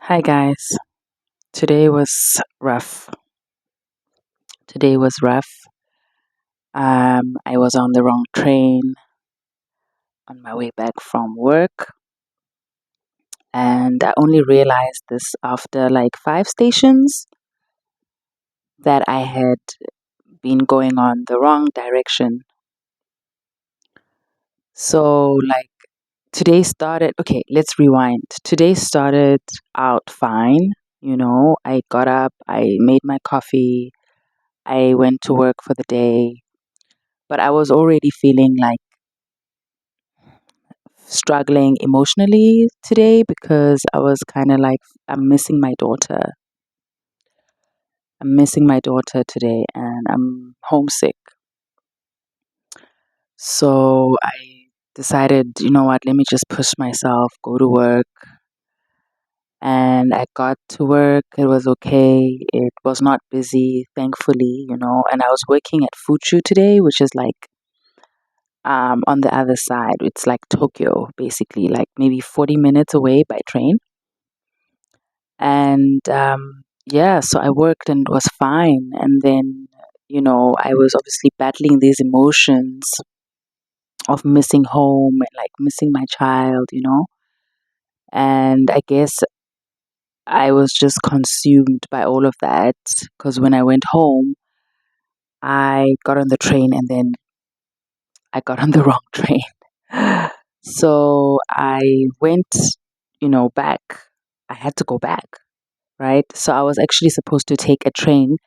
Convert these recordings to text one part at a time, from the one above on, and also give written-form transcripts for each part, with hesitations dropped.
Hi guys. Today was rough. Today was rough. I was on the wrong train on my way back from work, and I only realized this after like 5 stations that I had been going on the wrong direction. So like today started. Okay, let's rewind. Today started out fine. I got up, I made my coffee, I went to work for the day, but I was already feeling like struggling emotionally today because I was kind of like, I'm missing my daughter. I'm missing my daughter today and I'm homesick. So I decided, you know what, let me just push myself, go to work. And I got to work. It was okay. It was not busy, thankfully. And I was working at Fuchu today, which is like on the other side. It's like Tokyo, basically, like maybe 40 minutes away by train. And yeah, so I worked and it was fine. And then, I was obviously battling these emotions of missing home and like missing my child. And I guess I was just consumed by all of that because when I went home, I got on the train and then I got on the wrong train. So I went, back. I had to go back, right? So I was actually supposed to take a train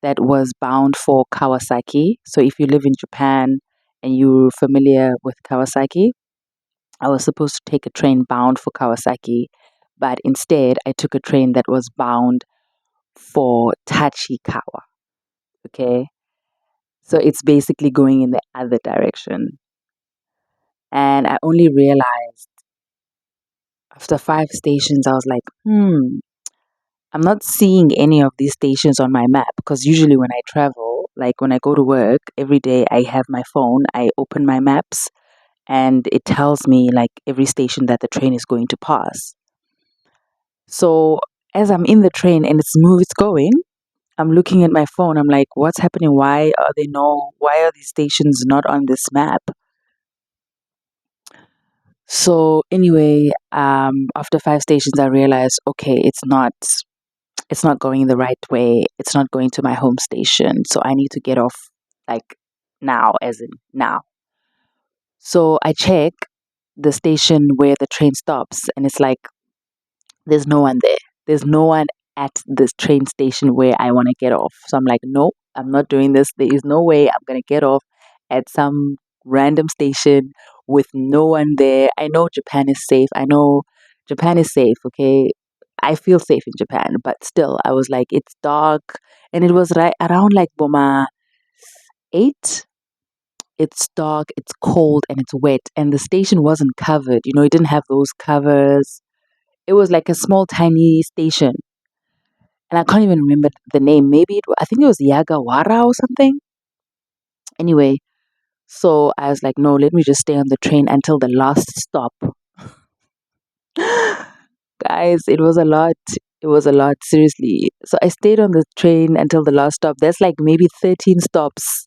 that was bound for Kawasaki. So if you live in Japan and you're familiar with Kawasaki, I was supposed to take a train bound for Kawasaki, but instead I took a train that was bound for Tachikawa. Okay. So it's basically going in the other direction. And I only realized after 5 stations, I was like, I'm not seeing any of these stations on my map because usually when I travel, like when I go to work every day, I have my phone, I open my maps, and it tells me like every station that the train is going to pass. So as I'm in the train and it's going, I'm looking at my phone. I'm like, what's happening? Why are these stations not on this map? So anyway, after 5 stations, I realized, okay, it's not going the right way. It's not going to my home station. So I need to get off like now, as in now. So I check the station where the train stops, and it's like there's no one there. There's no one at this train station where I want to get off. So I'm like, no, I'm not doing this. There is no way I'm going to get off at some random station with no one there. I know Japan is safe. I know Japan is safe, okay? I feel safe in Japan, but still, I was like, it's dark. And it was right around like Boma 8. It's dark, it's cold, and it's wet. And the station wasn't covered. It didn't have those covers. It was like a small, tiny station, and I can't even remember the name. I think it was Yagawara or something. Anyway, so I was like, no, let me just stay on the train until the last stop. Guys, it was a lot. It was a lot, seriously. So I stayed on the train until the last stop. There's like maybe 13 stops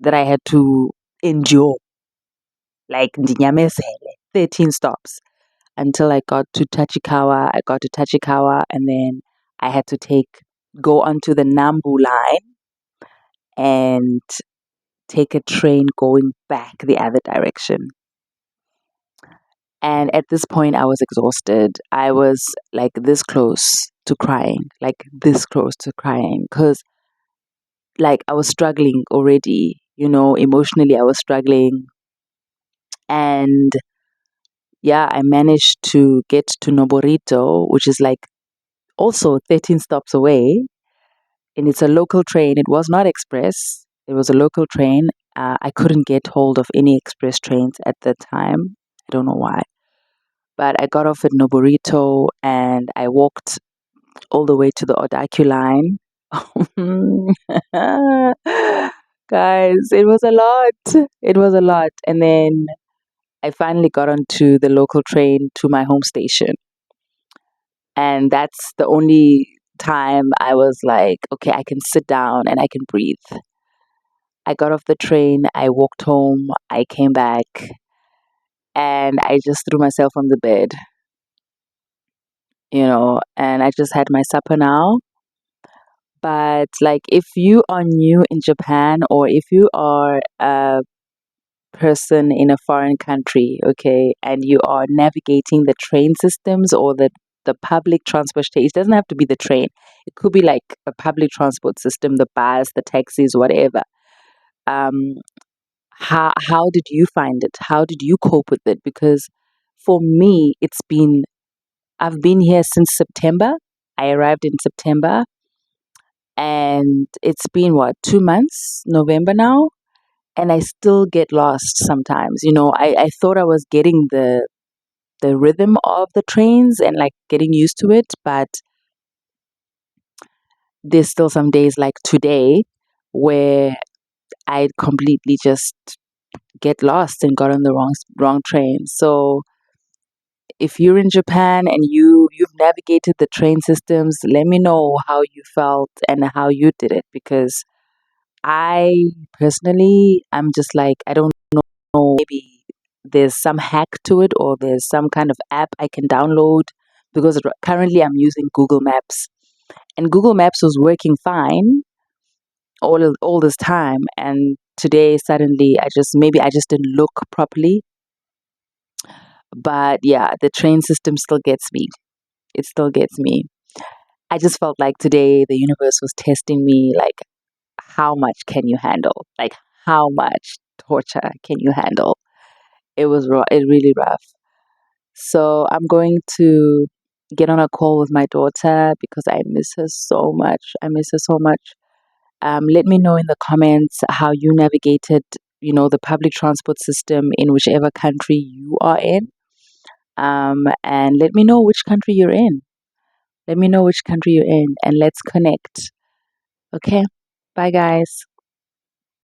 that I had to endure. Like Ndinyamezele, 13 stops until I got to Tachikawa. I got to Tachikawa and then I had to go onto the Nambu line and take a train going back the other direction. And at this point, I was exhausted. I was like this close to crying, like this close to crying, because like I was struggling already, emotionally, I was struggling. And yeah, I managed to get to Noborito, which is like also 13 stops away. And it's a local train. It was not express, it was a local train. I couldn't get hold of any express trains at the time. I don't know why. But I got off at Noborito and I walked all the way to the Odaku line. Guys, it was a lot. It was a lot. And then I finally got onto the local train to my home station. And that's the only time I was like, okay, I can sit down and I can breathe. I got off the train, I walked home, I came back, and I just threw myself on the bed, and I just had my supper now. But like, if you are new in Japan, or if you are a person in a foreign country, okay, and you are navigating the train systems or the public transportation, it doesn't have to be the train. It could be like a public transport system, the bus, the taxis, whatever. Um, how did you find it? How did you cope with it? Because for me, I've been here since September. I arrived in September, and it's been what, 2 months, November now, and I still get lost sometimes. I thought I was getting the rhythm of the trains and like getting used to it, but there's still some days like today where I completely just get lost and got on the wrong train. So if you're in Japan and you've navigated the train systems, let me know how you felt and how you did it, because I personally, I'm just like, I don't know, maybe there's some hack to it, or there's some kind of app I can download, because currently I'm using Google Maps, and Google Maps was working fine all this time, and today suddenly I just didn't look properly. But yeah, the train system still gets me. It still gets me. I just felt like today the universe was testing me, like, how much can you handle? Like, how much torture can you handle? It was really rough. So I'm going to get on a call with my daughter because I miss her so much. I miss her so much. Let me know in the comments how you navigated, the public transport system in whichever country you are in. And let me know which country you're in. Let me know which country you're in, and let's connect. Okay? Bye, guys.